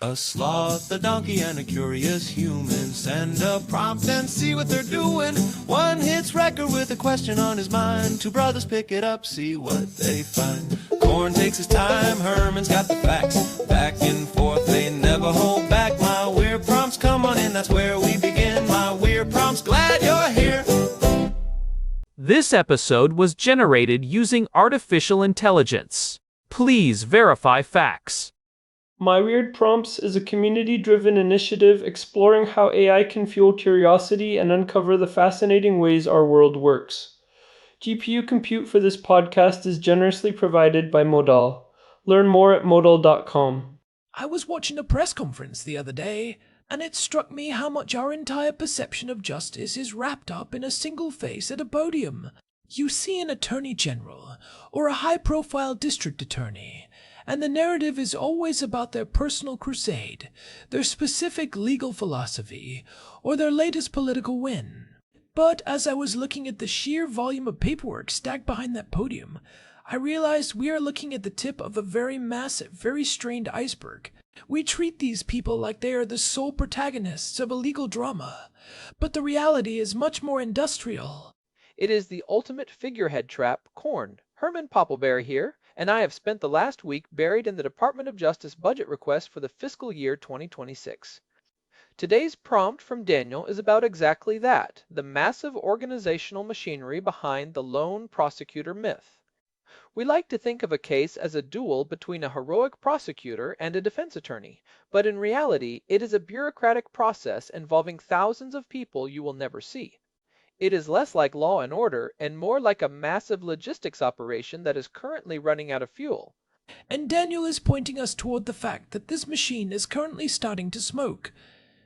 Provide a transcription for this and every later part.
A sloth, a donkey, and a curious human. Send a prompt and see what they're doing. One hits record with a question on his mind. Two brothers pick it up, see what they find. Corn takes his time, Herman's got the facts. Back and forth, they never hold back. My weird prompts, come on in, that's where we begin. My weird prompts, glad you're here. This episode was generated using artificial intelligence. Please verify facts. My Weird Prompts is a community-driven initiative exploring how AI can fuel curiosity and uncover the fascinating ways our world works. GPU compute for this podcast is generously provided by Modal. Learn more at modal.com. I was watching a press conference the other day, and it struck me how much our entire perception of justice is wrapped up in a single face at a podium. You see an attorney general, or a high-profile district attorney, and the narrative is always about their personal crusade, their specific legal philosophy, or their latest political win. But as I was looking at the sheer volume of paperwork stacked behind that podium, I realized we are looking at the tip of a very massive, very strained iceberg. We treat these people like they are the sole protagonists of a legal drama, but the reality is much more industrial. It is the ultimate figurehead trap, corn. Herman Poppleberry here, and I have spent the last week buried in the Department of Justice budget request for the fiscal year 2026. Today's prompt from Daniel is about exactly that, the massive organizational machinery behind the lone prosecutor myth. We like to think of a case as a duel between a heroic prosecutor and a defense attorney, but in reality, it is a bureaucratic process involving thousands of people you will never see. It is less like Law and Order and more like a massive logistics operation that is currently running out of fuel. And Daniel is pointing us toward the fact that this machine is currently starting to smoke.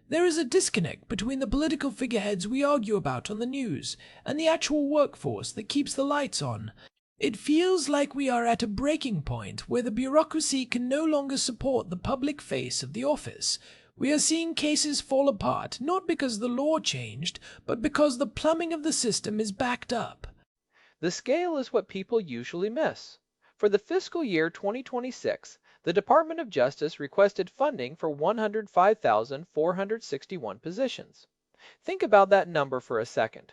There is a disconnect between the political figureheads we argue about on the news and the actual workforce that keeps the lights on. It feels like we are at a breaking point where the bureaucracy can no longer support the public face of the office. We are seeing cases fall apart, not because the law changed, but because the plumbing of the system is backed up. The scale is what people usually miss. For the fiscal year 2026, the Department of Justice requested funding for 105,461 positions. Think about that number for a second.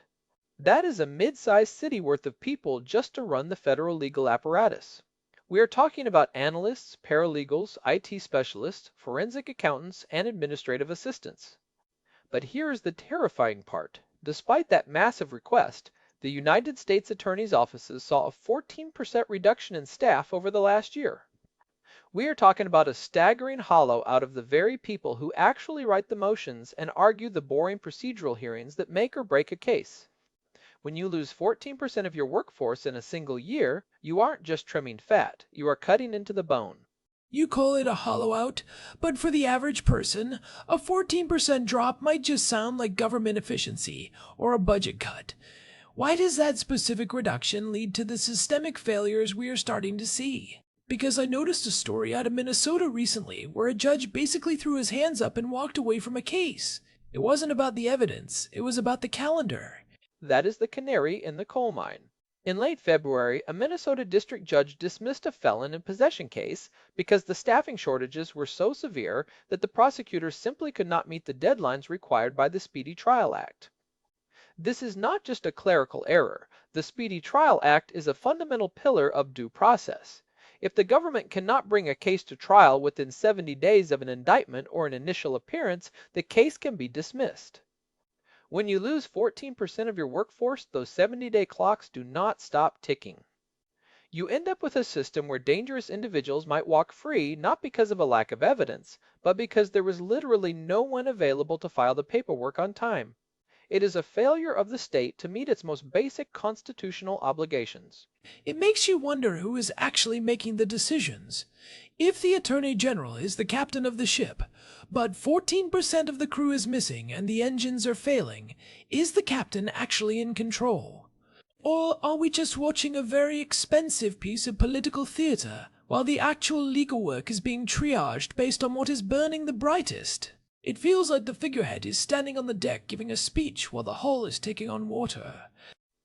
That is a mid-sized city worth of people just to run the federal legal apparatus. We are talking about analysts, paralegals, IT specialists, forensic accountants, and administrative assistants. But here is the terrifying part. Despite that massive request, the United States Attorney's offices saw a 14% reduction in staff over the last year. We are talking about a staggering hollow out of the very people who actually write the motions and argue the boring procedural hearings that make or break a case. When you lose 14% of your workforce in a single year, you aren't just trimming fat, you are cutting into the bone. You call it a hollow out, but for the average person, a 14% drop might just sound like government efficiency or a budget cut. Why does that specific reduction lead to the systemic failures we are starting to see? Because I noticed a story out of Minnesota recently where a judge basically threw his hands up and walked away from a case. It wasn't about the evidence, it was about the calendar. That is the canary in the coal mine. In late February, a Minnesota district judge dismissed a felon in possession case because the staffing shortages were so severe that the prosecutors simply could not meet the deadlines required by the Speedy Trial Act. This is not just a clerical error. The Speedy Trial Act is a fundamental pillar of due process. If the government cannot bring a case to trial within 70 days of an indictment or an initial appearance, the case can be dismissed. When you lose 14% of your workforce, those 70-day clocks do not stop ticking. You end up with a system where dangerous individuals might walk free not because of a lack of evidence, but because there was literally no one available to file the paperwork on time. It is a failure of the state to meet its most basic constitutional obligations. It makes you wonder who is actually making the decisions. If the Attorney General is the captain of the ship, but 14% of the crew is missing and the engines are failing, is the captain actually in control? Or are we just watching a very expensive piece of political theater while the actual legal work is being triaged based on what is burning the brightest? It feels like the figurehead is standing on the deck giving a speech while the hull is taking on water.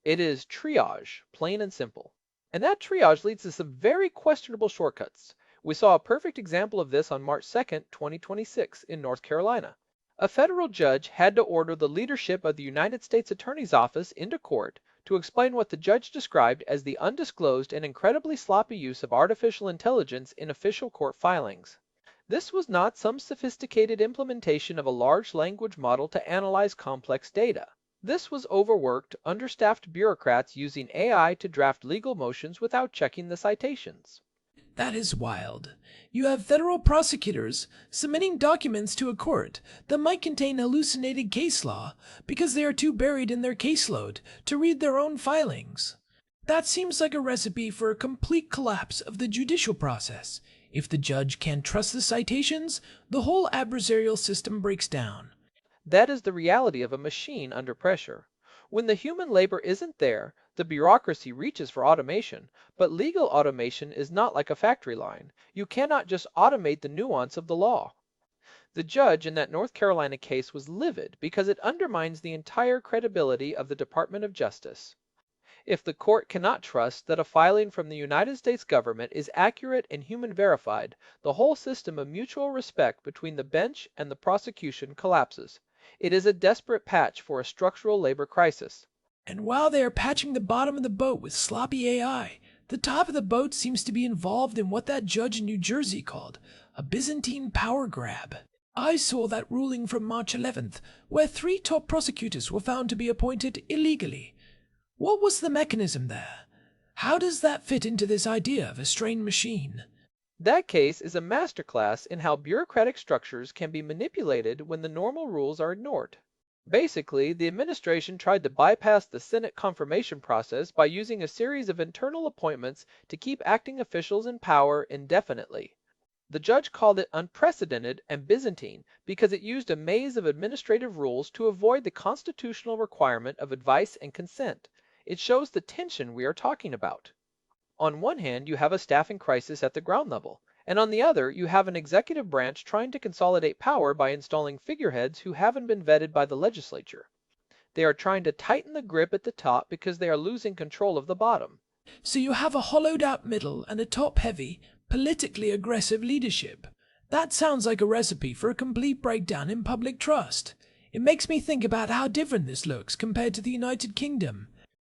It is triage, plain and simple. And that triage leads to some very questionable shortcuts. We saw a perfect example of this on March 2nd, 2026 in North Carolina. A federal judge had to order the leadership of the United States Attorney's Office into court to explain what the judge described as the undisclosed and incredibly sloppy use of artificial intelligence in official court filings. This was not some sophisticated implementation of a large language model to analyze complex data. This was overworked, understaffed bureaucrats using AI to draft legal motions without checking the citations. That is wild. You have federal prosecutors submitting documents to a court that might contain hallucinated case law because they are too buried in their caseload to read their own filings. That seems like a recipe for a complete collapse of the judicial process. If the judge can't trust the citations, the whole adversarial system breaks down. That is the reality of a machine under pressure. When the human labor isn't there, the bureaucracy reaches for automation, but legal automation is not like a factory line. You cannot just automate the nuance of the law. The judge in that North Carolina case was livid because it undermines the entire credibility of the Department of Justice. If the court cannot trust that a filing from the United States government is accurate and human verified, the whole system of mutual respect between the bench and the prosecution collapses. It is a desperate patch for a structural labor crisis. And while they are patching the bottom of the boat with sloppy AI, the top of the boat seems to be involved in what that judge in New Jersey called a Byzantine power grab. I saw that ruling from March 11th, where 3 top prosecutors were found to be appointed illegally. What was the mechanism there? How does that fit into this idea of a strained machine? That case is a masterclass in how bureaucratic structures can be manipulated when the normal rules are ignored. Basically, the administration tried to bypass the Senate confirmation process by using a series of internal appointments to keep acting officials in power indefinitely. The judge called it unprecedented and Byzantine because it used a maze of administrative rules to avoid the constitutional requirement of advice and consent. It shows the tension we are talking about. On one hand, you have a staffing crisis at the ground level, and on the other, you have an executive branch trying to consolidate power by installing figureheads who haven't been vetted by the legislature. They are trying to tighten the grip at the top because they are losing control of the bottom. So you have a hollowed-out middle and a top-heavy, politically aggressive leadership. That sounds like a recipe for a complete breakdown in public trust. It makes me think about how different this looks compared to the United Kingdom.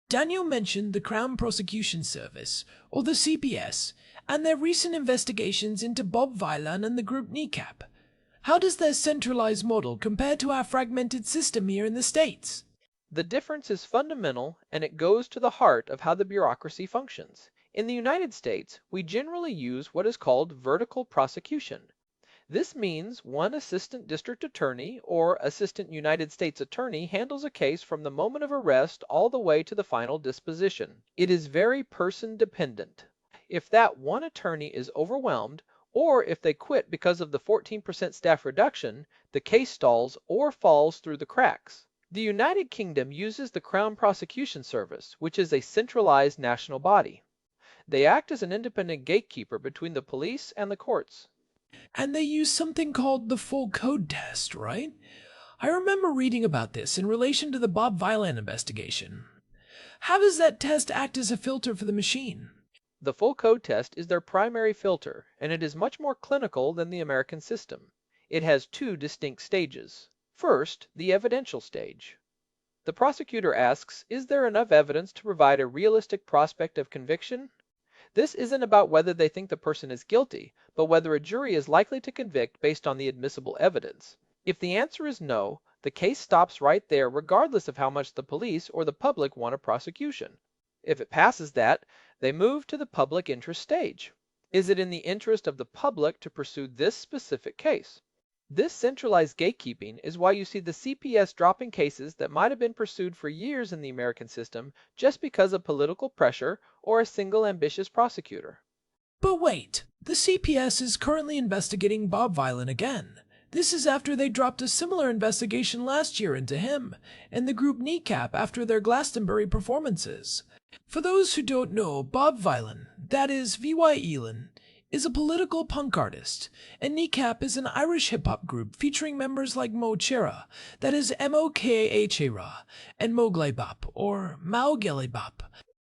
Daniel mentioned the Crown Prosecution Service, or the CPS, and their recent investigations into Bob Vylan and the group Kneecap. How does their centralized model compare to our fragmented system here in the States? The difference is fundamental, and it goes to the heart of how the bureaucracy functions. In the United States, we generally use what is called vertical prosecution. This means one assistant district attorney or assistant United States attorney handles a case from the moment of arrest all the way to the final disposition. It is very person dependent. If that one attorney is overwhelmed, or if they quit because of the 14% staff reduction, the case stalls or falls through the cracks. The United Kingdom uses the Crown Prosecution Service, which is a centralized national body. They act as an independent gatekeeper between the police and the courts. And they use something called the full code test, right? I remember reading about this in relation to the Bob Vylan investigation. How does that test act as a filter for the machine? The full code test is their primary filter, and it is much more clinical than the American system. It has 2 distinct stages. First, the evidential stage. The prosecutor asks, is there enough evidence to provide a realistic prospect of conviction? This isn't about whether they think the person is guilty, but whether a jury is likely to convict based on the admissible evidence. If the answer is no, the case stops right there regardless of how much the police or the public want a prosecution. If it passes that, they move to the public interest stage. Is it in the interest of the public to pursue this specific case? This centralized gatekeeping is why you see the CPS dropping cases that might have been pursued for years in the American system just because of political pressure or a single ambitious prosecutor. But wait, the CPS is currently investigating Bob Vylan again. This is after they dropped a similar investigation last year into him and the group Kneecap after their Glastonbury performances. For those who don't know, Bob Vylan, that is V.Y. Elon, is a political punk artist, and Kneecap is an Irish hip-hop group featuring members like Mo Chera, that is Mokhara, and Mogley Bop, or Maugeley Bop.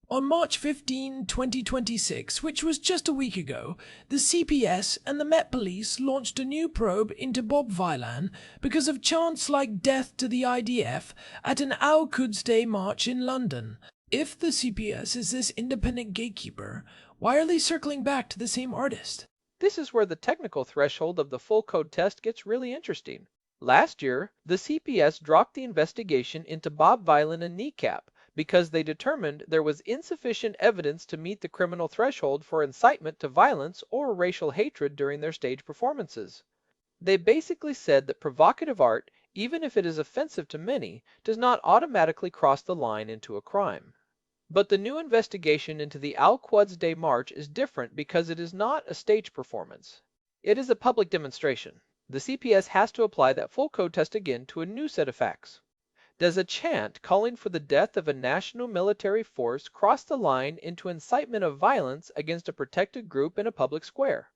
On March 15, 2026, which was just a week ago, the CPS and the Met Police launched a new probe into Bob Vylan because of chants like death to the IDF at an Al Quds Day march in London. If the CPS is this independent gatekeeper, why are they circling back to the same artist? This is where the technical threshold of the full code test gets really interesting. Last year, the CPS dropped the investigation into Bob Vylan and Kneecap because they determined there was insufficient evidence to meet the criminal threshold for incitement to violence or racial hatred during their stage performances. They basically said that provocative art, even if it is offensive to many, does not automatically cross the line into a crime. But the new investigation into the Al Quds Day March is different because it is not a stage performance. It is a public demonstration. The CPS has to apply that full code test again to a new set of facts. Does a chant calling for the death of a national military force cross the line into incitement of violence against a protected group in a public square?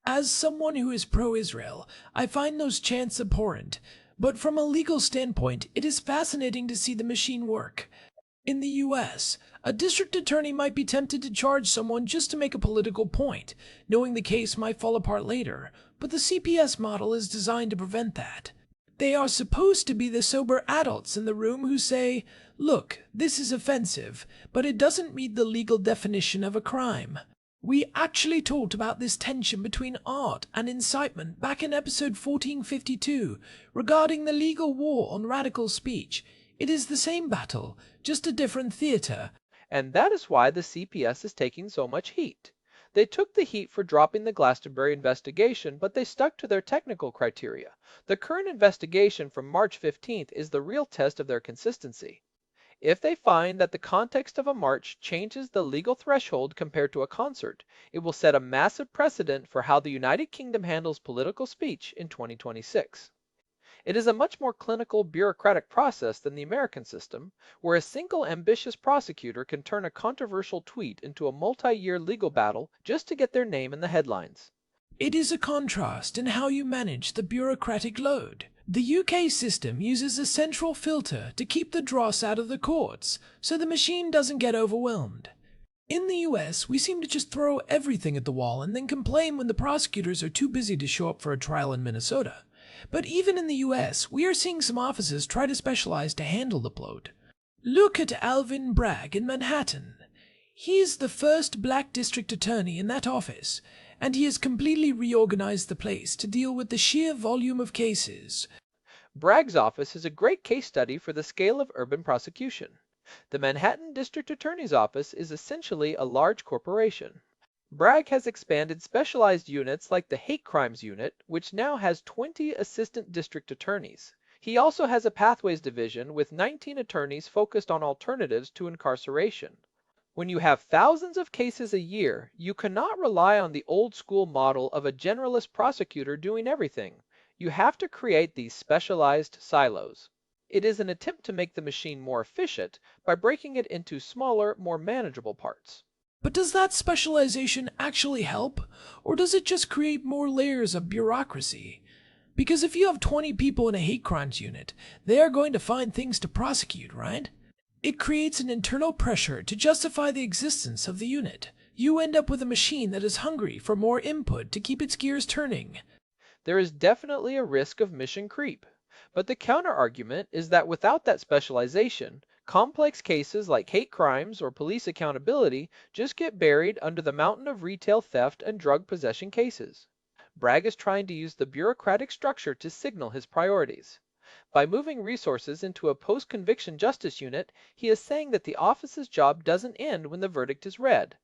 As someone who is pro-Israel, I find those chants abhorrent, but from a legal standpoint, it is fascinating to see the machine work. In the US, a district attorney might be tempted to charge someone just to make a political point, knowing the case might fall apart later, but the CPS model is designed to prevent that. They are supposed to be the sober adults in the room who say, look, this is offensive, but it doesn't meet the legal definition of a crime. We actually talked about this tension between art and incitement back in episode 1452 regarding the legal war on radical speech. It is the same battle, just a different theater. And that is why the CPS is taking so much heat. They took the heat for dropping the Glastonbury investigation, but they stuck to their technical criteria. The current investigation from March 15th is the real test of their consistency. If they find that the context of a march changes the legal threshold compared to a concert, it will set a massive precedent for how the United Kingdom handles political speech in 2026. It is a much more clinical, bureaucratic process than the American system, where a single ambitious prosecutor can turn a controversial tweet into a multi-year legal battle just to get their name in the headlines. It is a contrast in how you manage the bureaucratic load. The UK system uses a central filter to keep the dross out of the courts, so the machine doesn't get overwhelmed. In the US, we seem to just throw everything at the wall and then complain when the prosecutors are too busy to show up for a trial in Minnesota. But even in the US, we are seeing some offices try to specialize to handle the bloat. Look at Alvin Bragg in Manhattan. He's the first black district attorney in that office, and he has completely reorganized the place to deal with the sheer volume of cases. Bragg's office is a great case study for the scale of urban prosecution. The Manhattan District Attorney's Office is essentially a large corporation. Bragg has expanded specialized units like the Hate Crimes Unit, which now has 20 assistant district attorneys. He also has a Pathways Division with 19 attorneys focused on alternatives to incarceration. When you have thousands of cases a year, you cannot rely on the old school model of a generalist prosecutor doing everything. You have to create these specialized silos. It is an attempt to make the machine more efficient by breaking it into smaller, more manageable parts. But does that specialization actually help, or does it just create more layers of bureaucracy? Because if you have 20 people in a hate crimes unit, they are going to find things to prosecute, right? It creates an internal pressure to justify the existence of the unit. You end up with a machine that is hungry for more input to keep its gears turning. There is definitely a risk of mission creep. But the counter-argument is that without that specialization, complex cases like hate crimes or police accountability just get buried under the mountain of retail theft and drug possession cases. Bragg is trying to use the bureaucratic structure to signal his priorities. By moving resources into a post-conviction justice unit, he is saying that the office's job doesn't end when the verdict is read.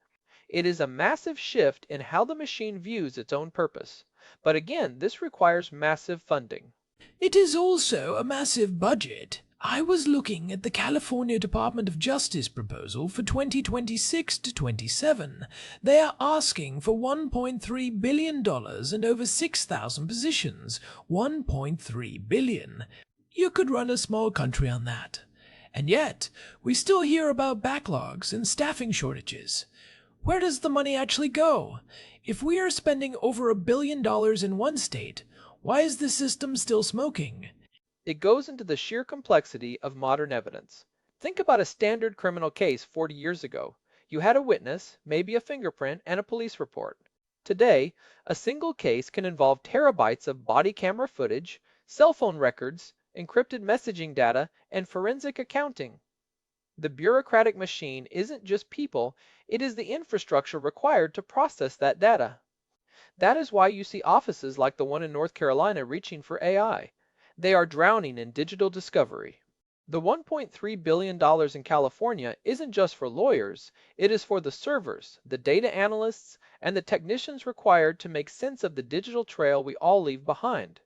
It is a massive shift in how the machine views its own purpose. But again, this requires massive funding. It is also a massive budget. I was looking at the California Department of Justice proposal for 2026 to 27. They are asking for $1.3 billion and over 6,000 positions. $1.3 billion. You could run a small country on that. And yet, we still hear about backlogs and staffing shortages. Where does the money actually go? If we are spending over $1 billion in one state, why is the system still smoking? It goes into the sheer complexity of modern evidence. Think about a standard criminal case 40 years ago. You had a witness, maybe a fingerprint, and a police report. Today, a single case can involve terabytes of body camera footage, cell phone records, encrypted messaging data, and forensic accounting. The bureaucratic machine isn't just people, it is the infrastructure required to process that data. That is why you see offices like the one in North Carolina reaching for AI. They are drowning in digital discovery. The $1.3 billion in California isn't just for lawyers, it is for the servers, the data analysts, and the technicians required to make sense of the digital trail we all leave behind.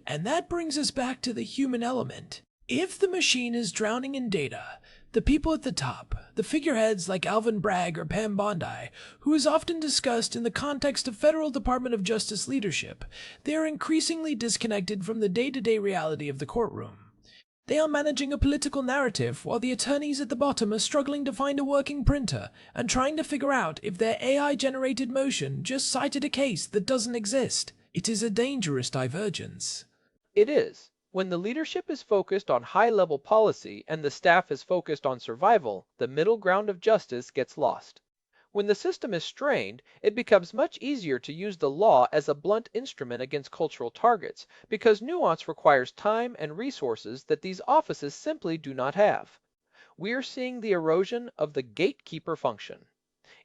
And that brings us back to the human element. If the machine is drowning in data, the people at the top, the figureheads like Alvin Bragg or Pam Bondi, who is often discussed in the context of Federal Department of Justice leadership, they are increasingly disconnected from the day-to-day reality of the courtroom. They are managing a political narrative while the attorneys at the bottom are struggling to find a working printer and trying to figure out if their AI-generated motion just cited a case that doesn't exist. It is a dangerous divergence. It is. When the leadership is focused on high-level policy and the staff is focused on survival, the middle ground of justice gets lost. When the system is strained, it becomes much easier to use the law as a blunt instrument against cultural targets, because nuance requires time and resources that these offices simply do not have. We are seeing the erosion of the gatekeeper function.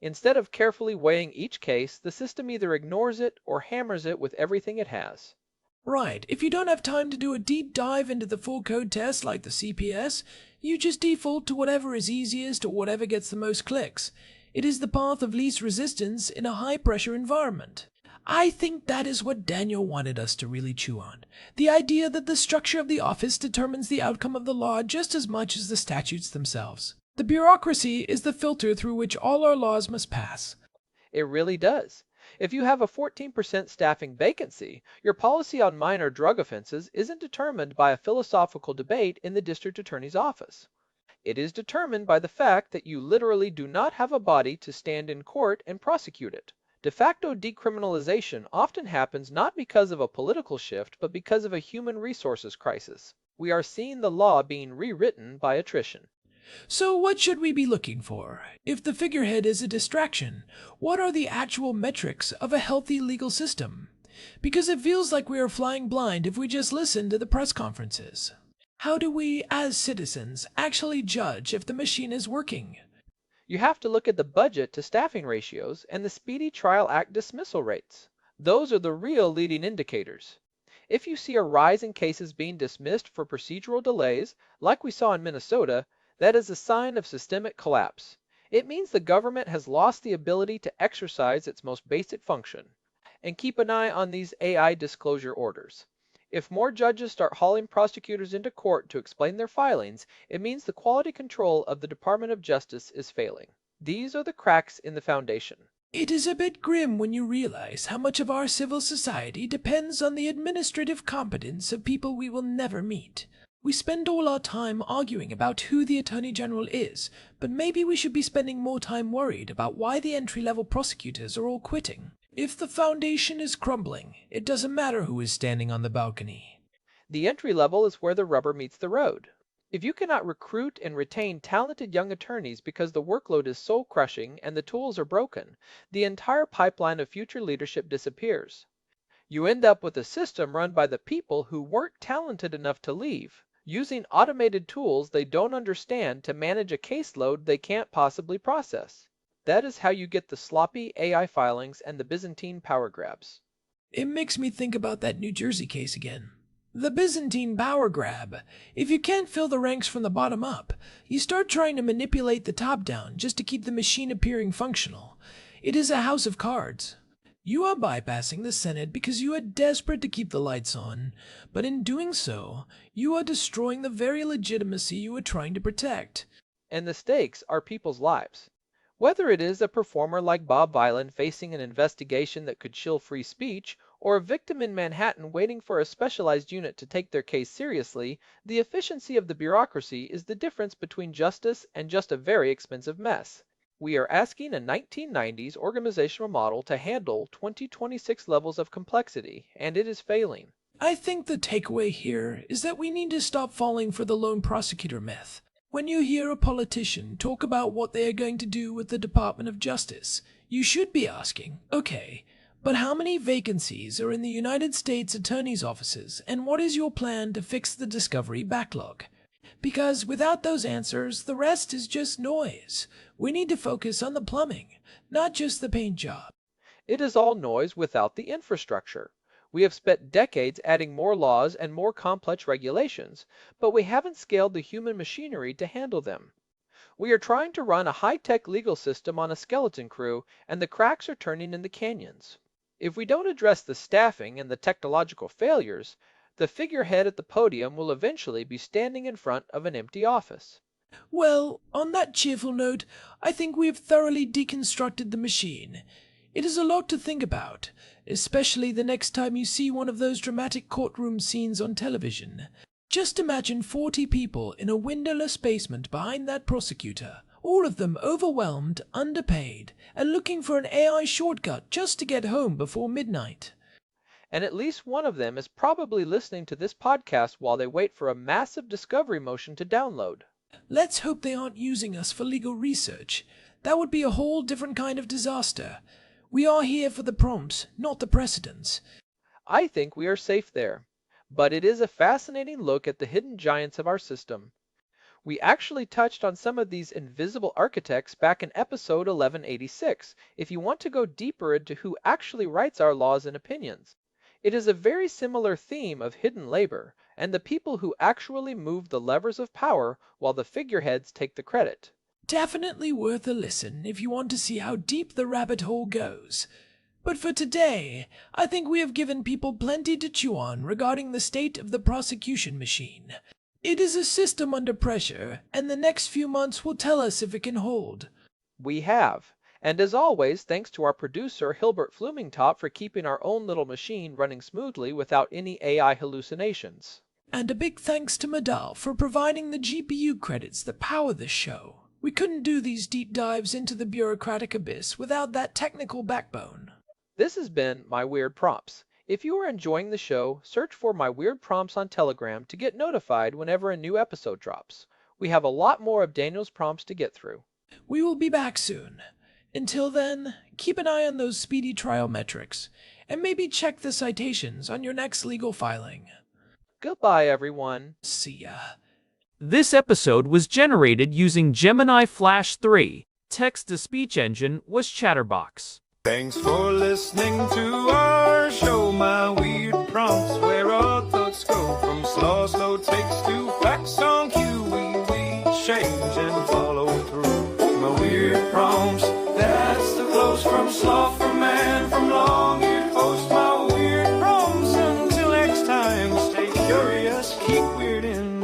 Instead of carefully weighing each case, the system either ignores it or hammers it with everything it has. Right, if you don't have time to do a deep dive into the full code test like the CPS, you just default to whatever is easiest or whatever gets the most clicks. It is the path of least resistance in a high-pressure environment. I think that is what Daniel wanted us to really chew on. The idea that the structure of the office determines the outcome of the law just as much as the statutes themselves. The bureaucracy is the filter through which all our laws must pass. It really does. If you have a 14% staffing vacancy, your policy on minor drug offenses isn't determined by a philosophical debate in the district attorney's office. It is determined by the fact that you literally do not have a body to stand in court and prosecute it. De facto decriminalization often happens not because of a political shift, but because of a human resources crisis. We are seeing the law being rewritten by attrition. So what should we be looking for? If the figurehead is a distraction, what are the actual metrics of a healthy legal system? Because it feels like we are flying blind if we just listen to the press conferences. How do we, as citizens, actually judge if the machine is working? You have to look at the budget to staffing ratios and the Speedy Trial Act dismissal rates. Those are the real leading indicators. If you see a rise in cases being dismissed for procedural delays, like we saw in Minnesota, that is a sign of systemic collapse. It means the government has lost the ability to exercise its most basic function. And keep an eye on these AI disclosure orders. If more judges start hauling prosecutors into court to explain their filings, it means the quality control of the Department of Justice is failing. These are the cracks in the foundation. It is a bit grim when you realize how much of our civil society depends on the administrative competence of people we will never meet. We spend all our time arguing about who the Attorney General is, but maybe we should be spending more time worried about why the entry-level prosecutors are all quitting. If the foundation is crumbling, it doesn't matter who is standing on the balcony. The entry level is where the rubber meets the road. If you cannot recruit and retain talented young attorneys because the workload is soul crushing and the tools are broken, the entire pipeline of future leadership disappears. You end up with a system run by the people who weren't talented enough to leave, using automated tools they don't understand to manage a caseload they can't possibly process. That is how you get the sloppy AI filings and the Byzantine power grabs. It makes me think about that New Jersey case again. The Byzantine power grab. If you can't fill the ranks from the bottom up, you start trying to manipulate the top down just to keep the machine appearing functional. It is a house of cards. You are bypassing the Senate because you are desperate to keep the lights on, but in doing so, you are destroying the very legitimacy you are trying to protect. And the stakes are people's lives. Whether it is a performer like Bob Vylan facing an investigation that could chill free speech, or a victim in Manhattan waiting for a specialized unit to take their case seriously, the efficiency of the bureaucracy is the difference between justice and just a very expensive mess. We are asking a 1990s organizational model to handle 2026 levels of complexity, and it is failing. I think the takeaway here is that we need to stop falling for the lone prosecutor myth. When you hear a politician talk about what they are going to do with the Department of Justice, you should be asking, okay, but how many vacancies are in the United States Attorney's offices, and what is your plan to fix the discovery backlog? Because without those answers, the rest is just noise. We need to focus on the plumbing, not just the paint job. It is all noise without the infrastructure. We have spent decades adding more laws and more complex regulations, but we haven't scaled the human machinery to handle them. We are trying to run a high-tech legal system on a skeleton crew, and the cracks are turning in the canyons. If we don't address the staffing and the technological failures, the figurehead at the podium will eventually be standing in front of an empty office. Well, on that cheerful note, I think we have thoroughly deconstructed the machine. It is a lot to think about, especially the next time you see one of those dramatic courtroom scenes on television. Just imagine 40 people in a windowless basement behind that prosecutor, all of them overwhelmed, underpaid, and looking for an AI shortcut just to get home before midnight. And at least one of them is probably listening to this podcast while they wait for a massive discovery motion to download. Let's hope they aren't using us for legal research. That would be a whole different kind of disaster. We are here for the prompts, not the precedents. I think we are safe there, but it is a fascinating look at the hidden giants of our system. We actually touched on some of these invisible architects back in episode 1186, if you want to go deeper into who actually writes our laws and opinions. It is a very similar theme of hidden labor, and the people who actually move the levers of power while the figureheads take the credit. Definitely worth a listen if you want to see how deep the rabbit hole goes. But for today, I think we have given people plenty to chew on regarding the state of the prosecution machine. It is a system under pressure, and the next few months will tell us if it can hold. We have. And as always, thanks to our producer Hilbert Flumingtop for keeping our own little machine running smoothly without any AI hallucinations. And a big thanks to Madal for providing the GPU credits that power this show. We couldn't do these deep dives into the bureaucratic abyss without that technical backbone. This has been My Weird Prompts. If you are enjoying the show, search for My Weird Prompts on Telegram to get notified whenever a new episode drops. We have a lot more of Daniel's prompts to get through. We will be back soon. Until then, keep an eye on those speedy trial metrics, and maybe check the citations on your next legal filing. Goodbye, everyone. See ya. This episode was generated using Gemini Flash 3. Text-to-speech engine was Chatterbox. Thanks for listening to our show, My Weird Prompts, where our thoughts go from slow takes to facts on cue. We change and follow through. My Weird Prompts, that's the close from sloth, from man, from long-eared host. My Weird Prompts, until next time, stay curious, keep weirding.